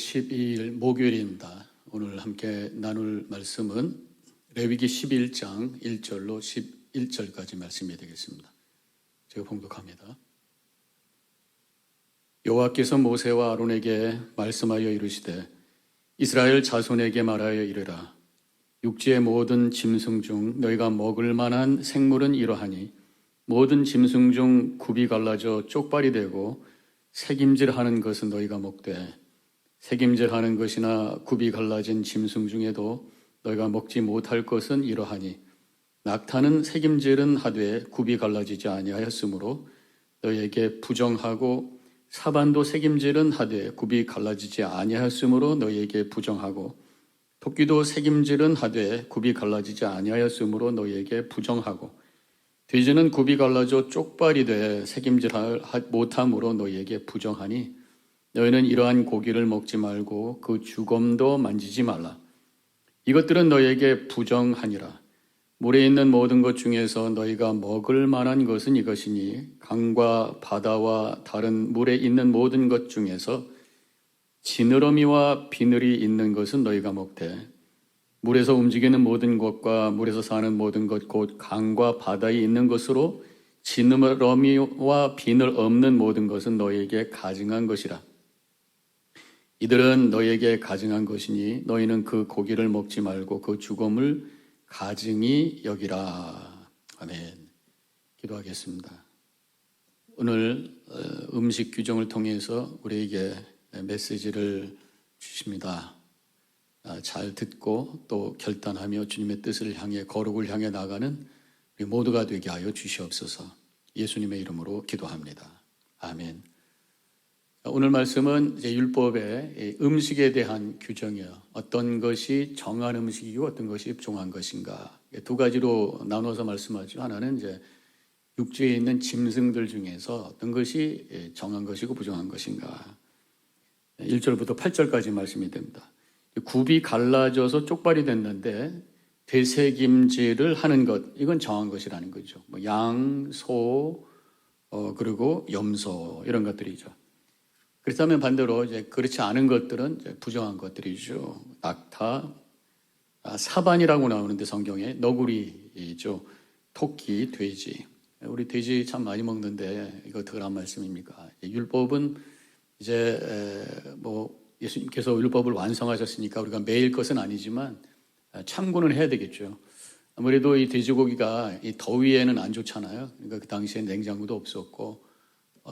12일 목요일입니다. 오늘 함께 나눌 말씀은 레위기 11장 1절로 11절까지 말씀이 되겠습니다. 제가 봉독합니다. 여호와께서 모세와 아론에게 말씀하여 이르시되 이스라엘 자손에게 말하여 이르라. 육지의 모든 짐승 중 너희가 먹을 만한 생물은 이러하니 모든 짐승 중 굽이 갈라져 쪽발이 되고 새김질하는 것은 너희가 먹되 새김질하는 것이나 굽이 갈라진 짐승 중에도 너희가 먹지 못할 것은 이러하니 낙타는 새김질은 하되 굽이 갈라지지 아니하였으므로 너희에게 부정하고 사반도 새김질은 하되 굽이 갈라지지 아니하였으므로 너희에게 부정하고 토끼도 새김질은 하되 굽이 갈라지지 아니하였으므로 너희에게 부정하고 돼지는 굽이 갈라져 쪽발이 돼 새김질 못함으로 너희에게 부정하니 너희는 이러한 고기를 먹지 말고 그 주검도 만지지 말라. 이것들은 너희에게 부정하니라. 물에 있는 모든 것 중에서 너희가 먹을 만한 것은 이것이니 강과 바다와 다른 물에 있는 모든 것 중에서 지느러미와 비늘이 있는 것은 너희가 먹되 물에서 움직이는 모든 것과 물에서 사는 모든 것 곧 강과 바다에 있는 것으로 지느러미와 비늘 없는 모든 것은 너희에게 가증한 것이라. 이들은 너희에게 가증한 것이니 너희는 그 고기를 먹지 말고 그 주검을 가증히 여기라. 아멘. 기도하겠습니다. 오늘 음식 규정을 통해서 우리에게 메시지를 주십니다. 잘 듣고 또 결단하며 주님의 뜻을 향해 거룩을 향해 나가는 우리 모두가 되게 하여 주시옵소서. 예수님의 이름으로 기도합니다. 아멘. 오늘 말씀은 이제 율법의 음식에 대한 규정이에요. 어떤 것이 정한 음식이고 어떤 것이 부정한 것인가. 두 가지로 나눠서 말씀하죠. 하나는 이제 육지에 있는 짐승들 중에서 어떤 것이 정한 것이고 부정한 것인가. 1절부터 8절까지 말씀이 됩니다. 굽이 갈라져서 쪽발이 됐는데 되새김질을 하는 것, 이건 정한 것이라는 거죠. 뭐 양, 소, 그리고 염소 이런 것들이죠. 그렇다면 반대로 이제 그렇지 않은 것들은 이제 부정한 것들이죠. 낙타, 사반이라고 나오는데 성경에 너구리죠. 토끼, 돼지. 우리 돼지 참 많이 먹는데 이거 어떻게 한 말씀입니까? 율법은 이제 뭐 예수님께서 율법을 완성하셨으니까 우리가 매일 것은 아니지만 참고는 해야 되겠죠. 아무래도 이 돼지고기가 이 더위에는 안 좋잖아요. 그러니까 그 당시에 냉장고도 없었고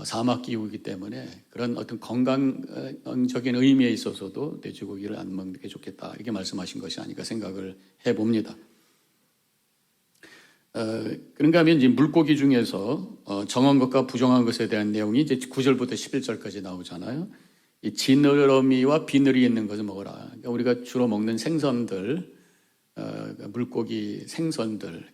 사막 기후이기 때문에 그런 어떤 건강적인 의미에 있어서도 돼지고기를 안 먹는 게 좋겠다. 이렇게 말씀하신 것이 아닐까 생각을 해봅니다. 그런가 하면 이제 물고기 중에서 정한 것과 부정한 것에 대한 내용이 이제 9절부터 11절까지 나오잖아요. 이 지느러미와 비늘이 있는 것을 먹어라. 그러니까 우리가 주로 먹는 생선들, 물고기 생선들,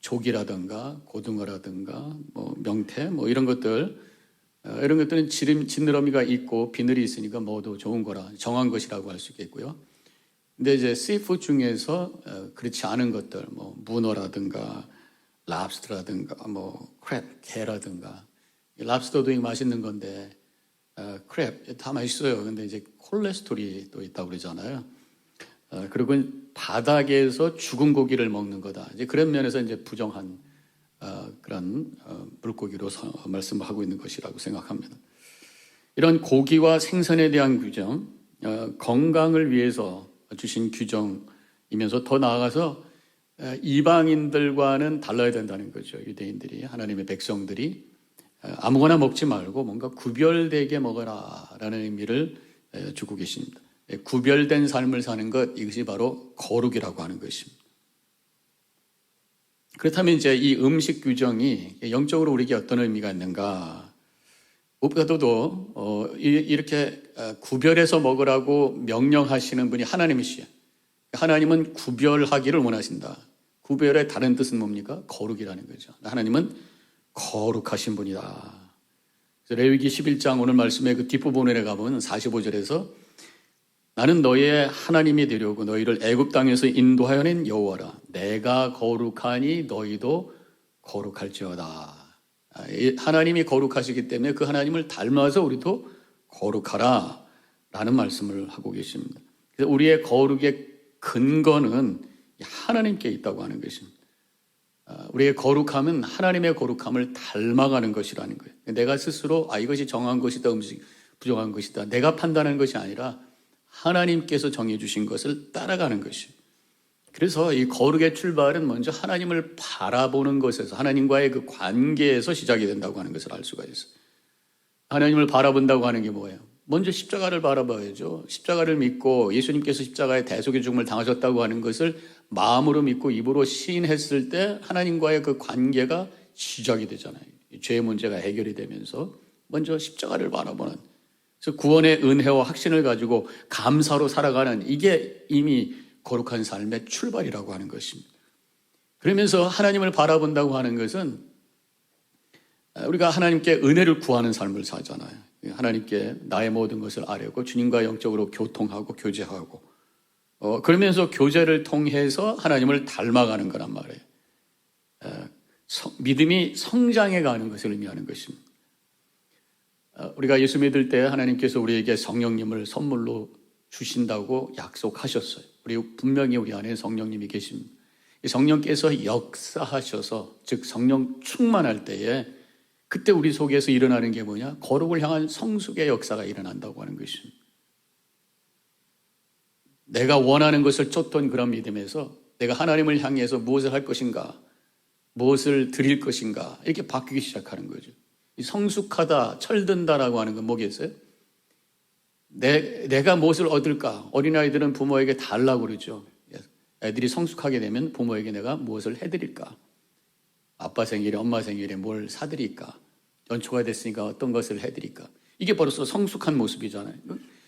조기라든가 고등어라든가 뭐 명태 뭐 이런 것들은 지느러미가 있고 비늘이 있으니까 모두 좋은 거라 정한 것이라고 할 수 있겠고요. 근데 이제 씨푸드 중에서 그렇지 않은 것들 뭐 문어라든가 랍스터라든가 뭐 크랩 게라든가 랍스터도 맛있는 건데 크랩 다 맛있어요. 근데 이제 콜레스테롤이 또 있다고 그러잖아요. 그리고 바닥에서 죽은 고기를 먹는 거다. 이제 그런 면에서 이제 부정한 그런 물고기로 말씀하고 있는 것이라고 생각합니다. 이런 고기와 생선에 대한 규정, 건강을 위해서 주신 규정이면서 더 나아가서 이방인들과는 달라야 된다는 거죠. 유대인들이 하나님의 백성들이 아무거나 먹지 말고 뭔가 구별되게 먹어라라는 의미를 주고 계십니다. 구별된 삶을 사는 것, 이것이 바로 거룩이라고 하는 것입니다. 그렇다면 이제 이 음식 규정이 영적으로 우리에게 어떤 의미가 있는가? 무엇보다도 이렇게 구별해서 먹으라고 명령하시는 분이 하나님이시에요. 하나님은 구별하기를 원하신다. 구별의 다른 뜻은 뭡니까? 거룩이라는 거죠. 하나님은 거룩하신 분이다. 레위기 11장 오늘 말씀의 그 뒷부분에 가보면 45절에서 나는 너희의 하나님이 되려고 너희를 애굽 땅에서 인도하여 낸 여호와라. 내가 거룩하니 너희도 거룩할지어다. 하나님이 거룩하시기 때문에 그 하나님을 닮아서 우리도 거룩하라. 말씀을 하고 계십니다. 그래서 우리의 거룩의 근거는 하나님께 있다고 하는 것입니다. 우리의 거룩함은 하나님의 거룩함을 닮아가는 것이라는 거예요. 내가 스스로 이것이 정한 것이다, 부정한 것이다, 내가 판단하는 것이 아니라 하나님께서 정해주신 것을 따라가는 것이에요. 그래서 이 거룩의 출발은 먼저 하나님을 바라보는 것에서, 하나님과의 그 관계에서 시작이 된다고 하는 것을 알 수가 있어요. 하나님을 바라본다고 하는 게 뭐예요? 먼저 십자가를 바라봐야죠. 십자가를 믿고 예수님께서 십자가의 대속의 죽음을 당하셨다고 하는 것을 마음으로 믿고 입으로 시인했을 때 하나님과의 그 관계가 시작이 되잖아요. 죄의 문제가 해결이 되면서 먼저 십자가를 바라보는, 그래서 구원의 은혜와 확신을 가지고 감사로 살아가는, 이게 이미 거룩한 삶의 출발이라고 하는 것입니다. 그러면서 하나님을 바라본다고 하는 것은 우리가 하나님께 은혜를 구하는 삶을 살잖아요. 하나님께 나의 모든 것을 아뢰고 주님과 영적으로 교통하고 교제하고, 그러면서 교제를 통해서 하나님을 닮아가는 거란 말이에요. 믿음이 성장해 가는 것을 의미하는 것입니다. 우리가 예수 믿을 때 하나님께서 우리에게 성령님을 선물로 주신다고 약속하셨어요. 분명히 우리 안에 성령님이 계십니다. 성령께서 역사하셔서, 즉 성령 충만할 때에 그때 우리 속에서 일어나는 게 뭐냐? 거룩을 향한 성숙의 역사가 일어난다고 하는 것입니다. 내가 원하는 것을 쫓던 그런 믿음에서 내가 하나님을 향해서 무엇을 할 것인가, 무엇을 드릴 것인가, 이렇게 바뀌기 시작하는 거죠. 성숙하다, 철든다라고 하는 건 뭐겠어요? 내가 무엇을 얻을까? 어린아이들은 부모에게 달라고 그러죠. 애들이 성숙하게 되면 부모에게 내가 무엇을 해드릴까? 아빠 생일에, 엄마 생일에 뭘 사드릴까? 연초가 됐으니까 어떤 것을 해드릴까? 이게 벌써 성숙한 모습이잖아요.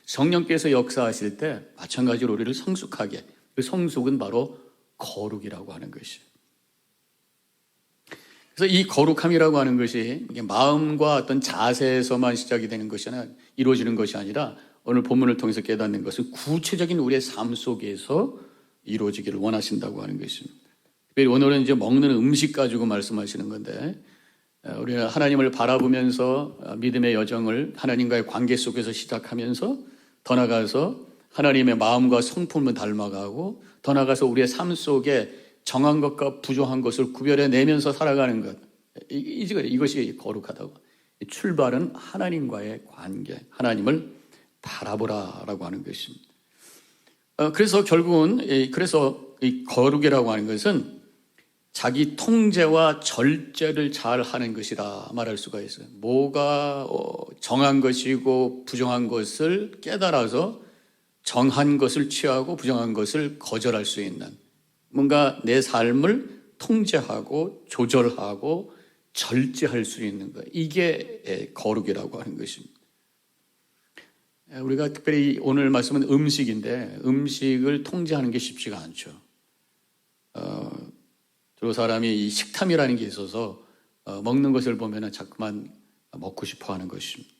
성령께서 역사하실 때 마찬가지로 우리를 성숙하게, 그 성숙은 바로 거룩이라고 하는 것이에요. 그래서 이 거룩함이라고 하는 것이 이게 마음과 어떤 자세에서만 시작이 되는 것이 아니라, 이루어지는 것이 아니라, 오늘 본문을 통해서 깨닫는 것은 구체적인 우리의 삶 속에서 이루어지기를 원하신다고 하는 것입니다. 오늘은 이제 먹는 음식 가지고 말씀하시는 건데, 우리는 하나님을 바라보면서 믿음의 여정을 하나님과의 관계 속에서 시작하면서 더 나아가서 하나님의 마음과 성품을 닮아가고, 더 나아가서 우리의 삶 속에 정한 것과 부정한 것을 구별해내면서 살아가는 것, 이것이 거룩하다고. 출발은 하나님과의 관계, 하나님을 바라보라라고 하는 것입니다. 그래서 결국은 이 거룩이라고 하는 것은 자기 통제와 절제를 잘 하는 것이라 말할 수가 있어요. 뭐가 정한 것이고 부정한 것을 깨달아서 정한 것을 취하고 부정한 것을 거절할 수 있는, 뭔가 내 삶을 통제하고 조절하고 절제할 수 있는 것, 이게 거룩이라고 하는 것입니다. 우리가 특별히 오늘 말씀은 음식인데, 음식을 통제하는 게 쉽지가 않죠. 주로 사람이 이 식탐이라는 게 있어서 먹는 것을 보면 자꾸만 먹고 싶어 하는 것입니다.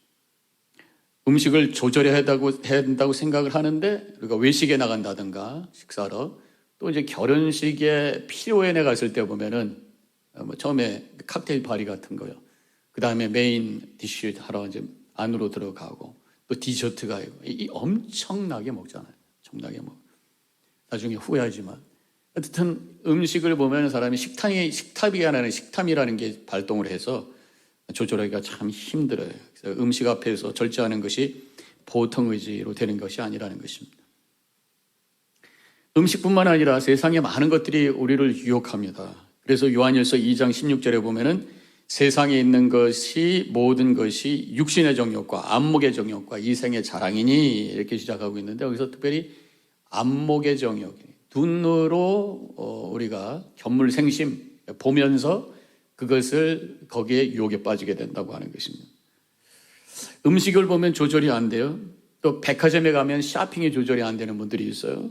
음식을 조절해야 된다고 생각을 하는데, 우리가 외식에 나간다든가 식사로, 또 이제 결혼식에 피로연에 갔을 때 보면은 처음에 칵테일 파리 같은 거요. 그 다음에 메인 디쉬 하러 이제 안으로 들어가고, 또 디저트가 이 엄청나게 먹잖아요. 엄청나게 먹. 나중에 후회하지만. 어쨌든 음식을 보면 사람이 식탐이라는 게 발동을 해서 조절하기가 참 힘들어요. 그래서 음식 앞에서 절제하는 것이 보통 의지로 되는 것이 아니라는 것입니다. 음식뿐만 아니라 세상에 많은 것들이 우리를 유혹합니다. 그래서 요한일서 2장 16절에 보면은 세상에 있는 것이, 모든 것이 육신의 정욕과 안목의 정욕과 이생의 자랑이니, 이렇게 시작하고 있는데, 여기서 특별히 안목의 정욕, 눈으로 우리가 견물생심 보면서 그것을 거기에 유혹에 빠지게 된다고 하는 것입니다. 음식을 보면 조절이 안 돼요. 또 백화점에 가면 쇼핑이 조절이 안 되는 분들이 있어요.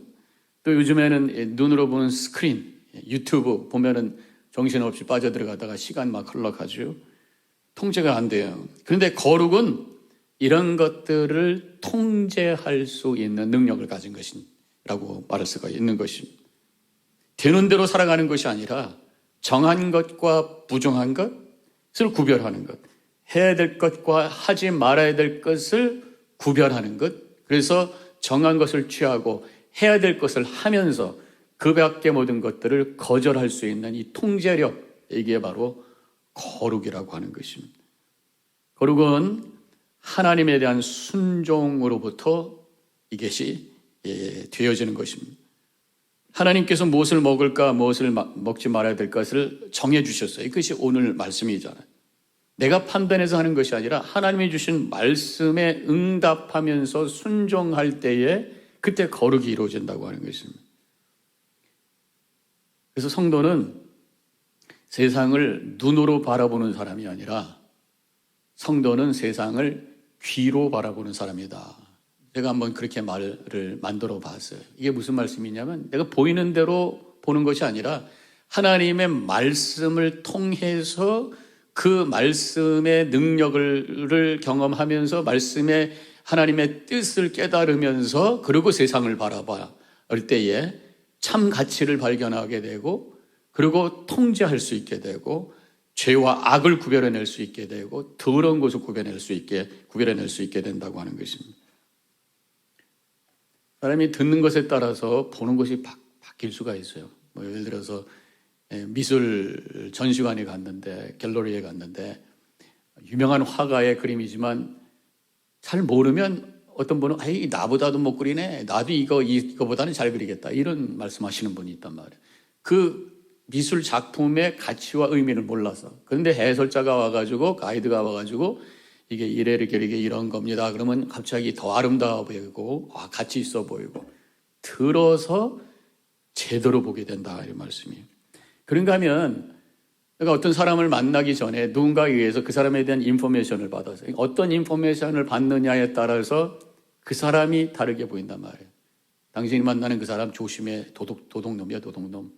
또 요즘에는 눈으로 보는 스크린, 유튜브 보면은 정신없이 빠져들어가다가 시간 막 흘러가죠. 통제가 안 돼요. 그런데 거룩은 이런 것들을 통제할 수 있는 능력을 가진 것이라고 말할 수가 있는 것입니다. 되는 대로 살아가는 것이 아니라 정한 것과 부정한 것을 구별하는 것, 해야 될 것과 하지 말아야 될 것을 구별하는 것, 그래서 정한 것을 취하고 해야 될 것을 하면서 그 밖의 모든 것들을 거절할 수 있는 이 통제력, 이게 바로 거룩이라고 하는 것입니다. 거룩은 하나님에 대한 순종으로부터 이것이 되어지는 것입니다. 하나님께서 무엇을 먹을까, 무엇을 먹지 말아야 될 것을 정해 주셨어요. 이것이 오늘 말씀이잖아요. 내가 판단해서 하는 것이 아니라 하나님이 주신 말씀에 응답하면서 순종할 때에 그때 거룩이 이루어진다고 하는 것입니다. 그래서 성도는 세상을 눈으로 바라보는 사람이 아니라 성도는 세상을 귀로 바라보는 사람이다. 제가 한번 그렇게 말을 만들어 봤어요. 이게 무슨 말씀이냐면 내가 보이는 대로 보는 것이 아니라 하나님의 말씀을 통해서 그 말씀의 능력을 경험하면서 말씀의 하나님의 뜻을 깨달으면서 그리고 세상을 바라볼 때에 참 가치를 발견하게 되고 그리고 통제할 수 있게 되고 죄와 악을 구별해낼 수 있게 되고 더러운 것을 구별해낼 수 있게 된다고 하는 것입니다. 사람이 듣는 것에 따라서 보는 것이 바뀔 수가 있어요. 예를 들어서 미술 전시관에 갔는데, 갤러리에 갔는데 유명한 화가의 그림이지만 잘 모르면 어떤 분은 아이 나보다도 못 그리네, 나도 이거보다는 잘 그리겠다, 이런 말씀하시는 분이 있단 말이에요. 그 미술 작품의 가치와 의미를 몰라서. 그런데 해설자가 와가지고, 가이드가 와가지고 이게 이렇게 이런 겁니다. 그러면 갑자기 더 아름다워 보이고 가치 있어 보이고 들어서 제대로 보게 된다, 이 말씀이에요. 그런가 하면 내가 어떤 사람을 만나기 전에 누군가에 의해서 그 사람에 대한 인포메이션을 받아서 어떤 인포메이션을 받느냐에 따라서 그 사람이 다르게 보인단 말이에요. 당신이 만나는 그 사람 조심해, 도둑놈이야, 도둑놈,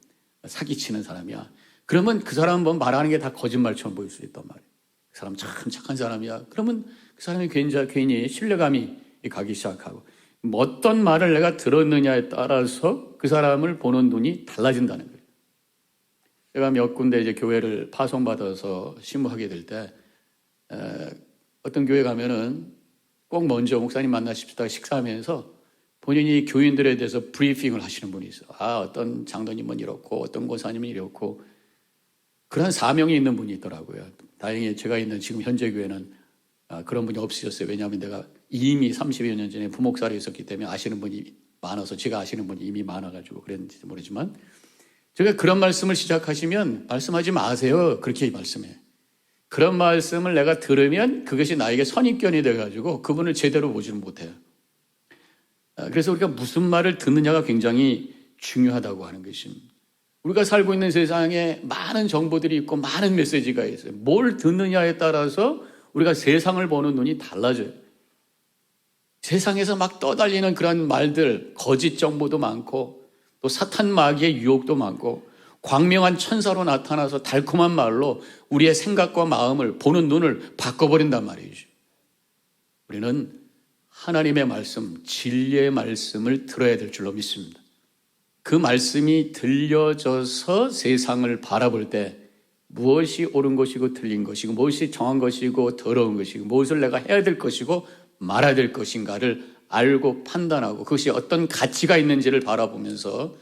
사기치는 사람이야. 그러면 그 사람 말하는 게 다 거짓말처럼 보일 수 있단 말이에요. 그 사람 참 착한 사람이야. 그러면 그 사람이 괜히 신뢰감이 가기 시작하고, 어떤 말을 내가 들었느냐에 따라서 그 사람을 보는 눈이 달라진다는 거예요. 제가 몇 군데 이제 교회를 파송받아서 심부하게 될 때 어떤 교회 가면은 꼭 먼저 목사님 만나십시다 식사하면서 본인이 교인들에 대해서 브리핑을 하시는 분이 있어요. 어떤 장로님은 이렇고 어떤 권사님은 이렇고, 그런 사명이 있는 분이 있더라고요. 다행히 제가 있는 지금 현재 교회는 그런 분이 없으셨어요. 왜냐하면 내가 이미 30여 년 전에 부목사로 있었기 때문에 아시는 분이 많아서, 제가 아시는 분이 이미 많아가지고 그랬는지 모르지만, 제가 그런 말씀을 시작하시면 말씀하지 마세요, 그렇게 말씀해요. 그런 말씀을 내가 들으면 그것이 나에게 선입견이 돼가지고 그분을 제대로 보지는 못해요. 그래서 우리가 무슨 말을 듣느냐가 굉장히 중요하다고 하는 것입니다. 우리가 살고 있는 세상에 많은 정보들이 있고 많은 메시지가 있어요. 뭘 듣느냐에 따라서 우리가 세상을 보는 눈이 달라져요. 세상에서 막 떠달리는 그런 말들, 거짓 정보도 많고 또 사탄 마귀의 유혹도 많고 광명한 천사로 나타나서 달콤한 말로 우리의 생각과 마음을, 보는 눈을 바꿔버린단 말이죠. 우리는 하나님의 말씀, 진리의 말씀을 들어야 될 줄로 믿습니다. 그 말씀이 들려져서 세상을 바라볼 때 무엇이 옳은 것이고 틀린 것이고, 무엇이 정한 것이고 더러운 것이고, 무엇을 내가 해야 될 것이고 말아야 될 것인가를 알고 판단하고 그것이 어떤 가치가 있는지를 바라보면서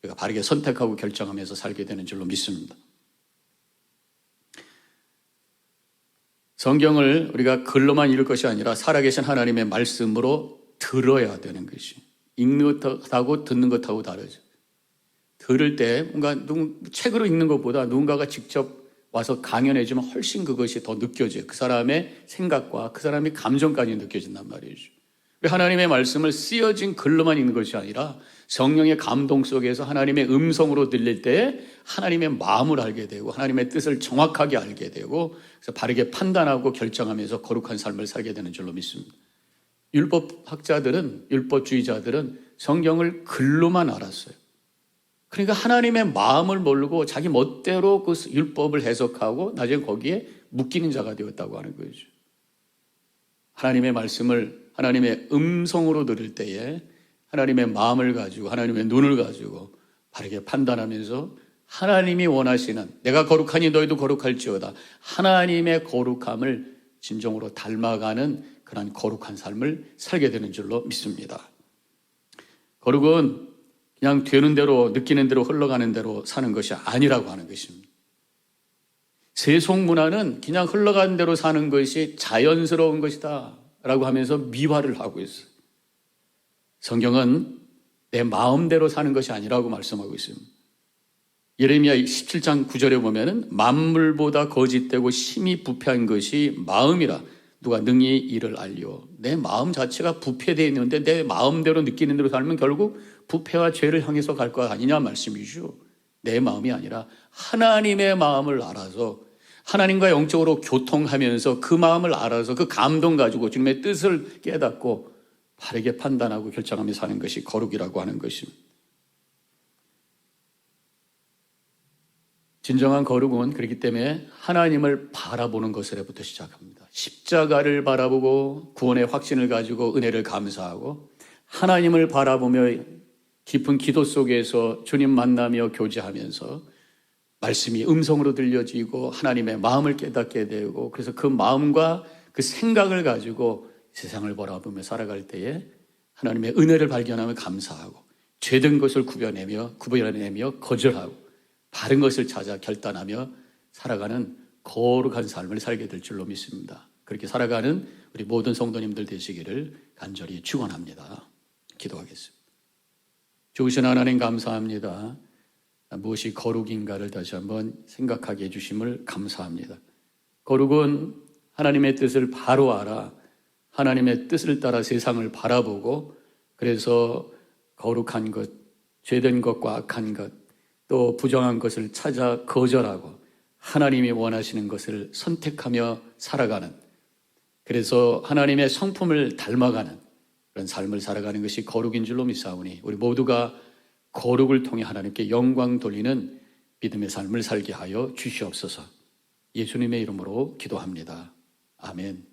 우리가 바르게 선택하고 결정하면서 살게 되는 줄로 믿습니다. 성경을 우리가 글로만 읽을 것이 아니라 살아계신 하나님의 말씀으로 들어야 되는 것이, 읽는 것하고 듣는 것하고 다르죠. 들을 때 뭔가 책으로 읽는 것보다 누군가가 직접 와서 강연해 주면 훨씬 그것이 더 느껴져요. 그 사람의 생각과 그 사람의 감정까지 느껴진단 말이죠. 하나님의 말씀을 쓰여진 글로만 읽는 것이 아니라 성령의 감동 속에서 하나님의 음성으로 들릴 때 하나님의 마음을 알게 되고 하나님의 뜻을 정확하게 알게 되고, 그래서 바르게 판단하고 결정하면서 거룩한 삶을 살게 되는 줄로 믿습니다. 율법학자들은, 율법주의자들은 성경을 글로만 알았어요. 그러니까 하나님의 마음을 모르고 자기 멋대로 그 율법을 해석하고 나중에 거기에 묶이는 자가 되었다고 하는 거죠. 하나님의 말씀을 하나님의 음성으로 들을 때에 하나님의 마음을 가지고 하나님의 눈을 가지고 바르게 판단하면서 하나님이 원하시는, 내가 거룩하니 너희도 거룩할지어다, 하나님의 거룩함을 진정으로 닮아가는 그런 거룩한 삶을 살게 되는 줄로 믿습니다. 거룩은 그냥 되는 대로 느끼는 대로 흘러가는 대로 사는 것이 아니라고 하는 것입니다. 세속 문화는 그냥 흘러가는 대로 사는 것이 자연스러운 것이다 라고 하면서 미화를 하고 있어요. 성경은 내 마음대로 사는 것이 아니라고 말씀하고 있습니다. 예레미야 17장 9절에 보면은 만물보다 거짓되고 심히 부패한 것이 마음이라 누가 능히 이를 알리오. 내 마음 자체가 부패되어 있는데 내 마음대로 느끼는 대로 살면 결국 부패와 죄를 향해서 갈 것 아니냐 말씀이죠. 내 마음이 아니라 하나님의 마음을 알아서 하나님과 영적으로 교통하면서 그 마음을 알아서 그 감동 가지고 주님의 뜻을 깨닫고 바르게 판단하고 결정하며 사는 것이 거룩이라고 하는 것입니다. 진정한 거룩은 그렇기 때문에 하나님을 바라보는 것으로부터 시작합니다. 십자가를 바라보고 구원의 확신을 가지고 은혜를 감사하고 하나님을 바라보며 깊은 기도 속에서 주님 만나며 교제하면서 말씀이 음성으로 들려지고 하나님의 마음을 깨닫게 되고 그래서 그 마음과 그 생각을 가지고 세상을 바라보며 살아갈 때에 하나님의 은혜를 발견하며 감사하고 죄된 것을 구별해내며 거절하고 바른 것을 찾아 결단하며 살아가는 거룩한 삶을 살게 될 줄로 믿습니다. 그렇게 살아가는 우리 모든 성도님들 되시기를 간절히 축원합니다. 기도하겠습니다. 좋으신 하나님 감사합니다. 무엇이 거룩인가를 다시 한번 생각하게 해주심을 감사합니다. 거룩은 하나님의 뜻을 바로 알아 하나님의 뜻을 따라 세상을 바라보고 그래서 거룩한 것, 죄된 것과 악한 것, 또 부정한 것을 찾아 거절하고 하나님이 원하시는 것을 선택하며 살아가는 그래서 하나님의 성품을 닮아가는 그런 삶을 살아가는 것이 거룩인 줄로 믿사오니 우리 모두가 거룩을 통해 하나님께 영광 돌리는 믿음의 삶을 살게 하여 주시옵소서. 예수님의 이름으로 기도합니다. 아멘.